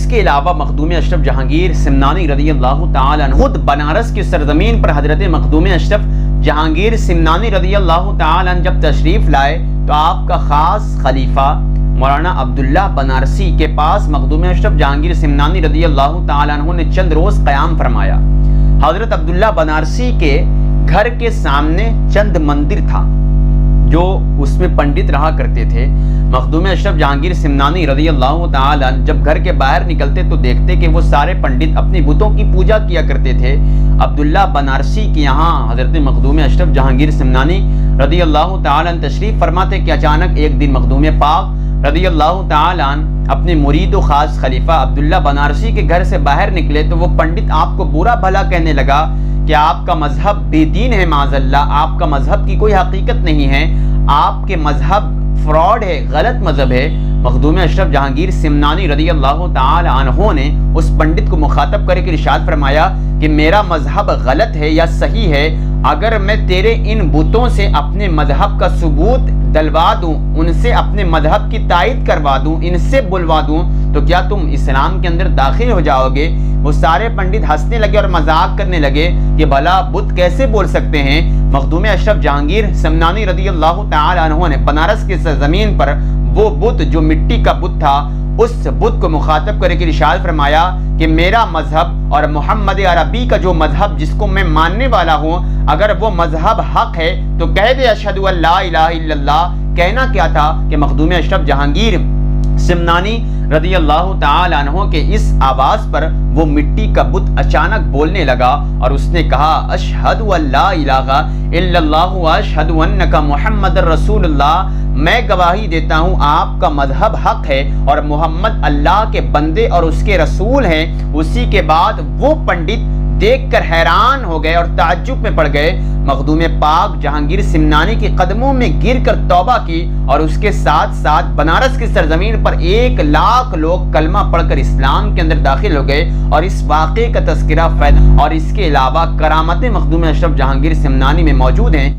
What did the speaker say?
کے علاوہ مخدوم اشرف جہانگیر سمنانی رضی اللہ تعالی عنہ خود بنارس کی سرزمین پر حضرت مخدوم اشرف جہانگیر سمنانی رضی اللہ تعالی عنہ جب تشریف لائے تو آپ کا خاص خلیفہ مولانا عبداللہ بنارسی کے پاس مخدوم اشرف جہانگیر سمنانی رضی اللہ تعالی عنہ نے چند روز قیام فرمایا۔ حضرت عبداللہ بنارسی کے گھر کے سامنے چند مندر تھا جو اس میں پنڈت رہا کرتے تھے۔ مخدوم اشرف جہانگیر سمنانی رضی اللہ تعالی عنہ جب گھر کے باہر نکلتے تو دیکھتے کہ وہ سارے پنڈت اپنی بتوں کی پوجا کیا کرتے تھے۔ عبداللہ بنارسی کے یہاں حضرت مخدوم اشرف جہانگیر سمنانی رضی اللہ تعالی عنہ تشریف فرماتے کہ اچانک ایک دن مخدوم پاک رضی اللہ تعالی عنہ اپنے مرید و خاص خلیفہ عبداللہ بنارسی کے گھر سے باہر نکلے تو وہ پنڈت آپ کو برا بھلا کہنے لگا کہ آپ کا مذہب بے دین ہے، معاذ اللہ، آپ کا مذہب کی کوئی حقیقت نہیں ہے، آپ کے مذہب فراڈ ہے، غلط مذہب ہے۔ مخدوم اشرف جہانگیر سمنانی رضی اللہ تعالی عنہ نے اس پنڈت کو مخاطب کر کے ارشاد فرمایا کہ میرا مذہب غلط ہے یا صحیح ہے، اگر میں تیرے ان بتوں سے اپنے مذہب کا ثبوت دلوا دوں، ان سے اپنے مذہب کی تائید کروا دوں، ان سے بلوا دوں تو کیا تم اسلام کے اندر داخل ہو جاؤ گے؟ وہ سارے پنڈت ہنسنے لگے اور مذاق کرنے لگے کہ بھلا بت کیسے بول سکتے ہیں؟ مخدوم اشرف جہانگیر سمنانی رضی اللہ تعالی عنہ نے بنارس کی سرزمین پر وہ بت جو مٹی کا بت تھا اس بت کو مخاطب کر کے ارشاد فرمایا کہ میرا مذہب اور محمد عربی کا جو مذہب جس کو میں ماننے والا ہوں، اگر وہ مذہب حق ہے تو کہہ دے اشہد ان لا الہ الا اللہ۔ کہنا کیا تھا کہ مخدوم اشرف جہانگیر سمنانی رضی اللہ تعالی عنہ کے اس آواز پر وہ مٹی کا بت اچانک بولنے لگا اور اس نے کہا اشہد ان لا الہ الا اللہ واشہد انک محمد رسول اللہ، میں گواہی دیتا ہوں آپ کا مذہب حق ہے اور محمد اللہ کے بندے اور اس کے رسول ہیں۔ اسی کے بعد وہ پنڈت دیکھ کر حیران ہو گئے اور تعجب میں پڑ گئے۔ مخدوم پاک جہانگیر سمنانی کے قدموں میں گر کر توبہ کی اور اس کے ساتھ ساتھ بنارس کی سرزمین پر 1 لاکھ لوگ کلمہ پڑھ کر اسلام کے اندر داخل ہو گئے اور اس واقعے کا تذکرہ اور اس کے علاوہ کرامت مخدوم اشرف جہانگیر سمنانی میں موجود ہیں۔